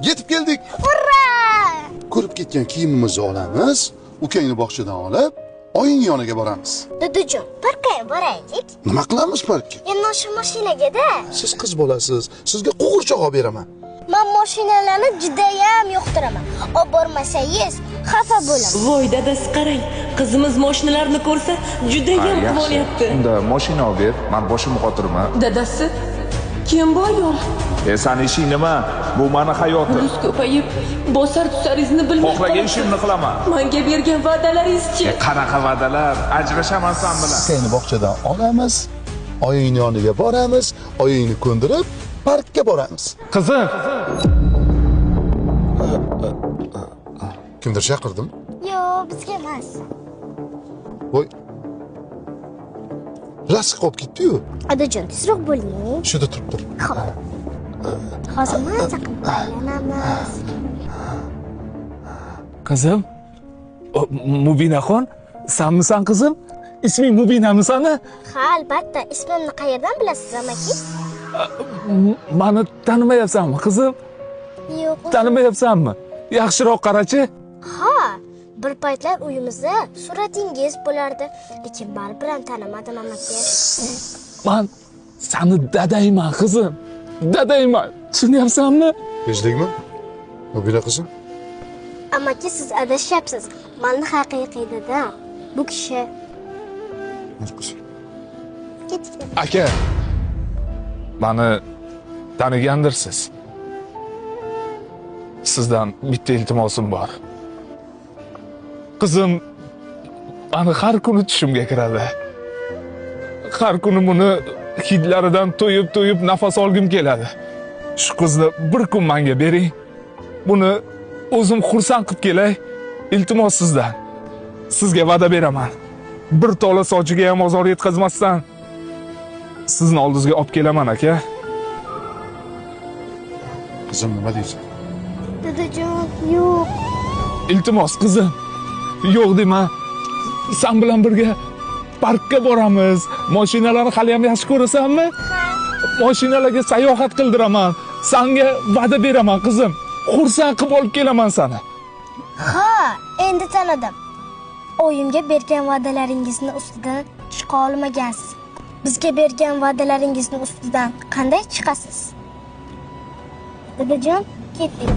Yetib keldik. Urra! Ko'rib ketgan kiyimimizni olamiz, ukangni bog'chadan olib, oying yoniga boramiz. Dudujon, parkka boraylik. Nima qilamiz parkka? Endi o'sha mashinaga-da. Siz qiz bolasiz, sizga qo'g'irchoq olib beraman. Men mashinalarni judayam yoqtiraman. Olib bormasangiz, xafa bo'laman. Voy dadasi qarang, qizimiz mashinalarni ko'rsa judayam quvolyapti. Unda mashina olib ber, men boshimni qotirman. Dadasi, kim bu ayol? Sani ishing nima? Bu meni hayotim. Pulus ko'payib, bosar tusaringizni bilmay Xohlagan ishimni qilaman. Menga bergan va'dalaringiz-chi? Qanaqa va'dalar? Ajrashaman sen bilan. Ukangni bog'chadan olamiz, oyingni yoniga boramiz, oyingni ko'ndirib, parkka boramiz. Qizim, Kimdir chaqirdim? Yo'q, bizga emas. Voy. Rasq qolib ketdi-yu. Odajon, tezroq bo'ling. Shuda turibdi. Xo'p. Hozir maza qilib aylanamiz. Qizim, Mubinaxon, sanmisan qizim? Isming Mubinami sani? Ha, albatta. Ismimni qayerdan bilasiz, amaki? Mani tanimayapsanmi qizim? Yo'q. Tanimayapsanmi? Yaxshiroq qarachi. Ha, bir paytlar uyimizda suratingiz bo'lardi, lekin baribir ham tanimadim, amaki. Men sani dadayman qizim. Dadayman. Tushunyapsanmi? Tinchlikmi? Mubina qizim? Amaki, siz adashyapsiz. Meni haqiqiy dadam. Bu kishi. Ketdik. Aka, meni tanigandirsiz. Sizdan bitta iltimosim bor. Qizim meni har kuni tushimga kiradi. Har kuni buni hidlaridan to'yib nafas olgim keladi. Shu qizni bir kun menga bering. Buni o'zim xursand qilib kelay. Iltimos sizdan. Sizga va'da beraman. Bir tola sochiga ham ozor yetkazmasdan sizni oldingizga olib kelaman aka. Qizim, nima deysan? Dadajon, yo'q. Iltimos qizim. Yo'q dema. Sen bilan birga parkka boramiz. Mashinalarni hali ham yaxshi ko'rasanmi? Mashinalarga sayohat qildiraman. Senga va'da beraman qizim. Xursand qilib olib kelaman seni. Ha, endi tanidim. Oyimga bergan va'dalaringizni ustidan chiqa olmagansiz. Bizga bergan va'dalaringizni ustidan qanday chiqasiz? Dadajon, ketdik.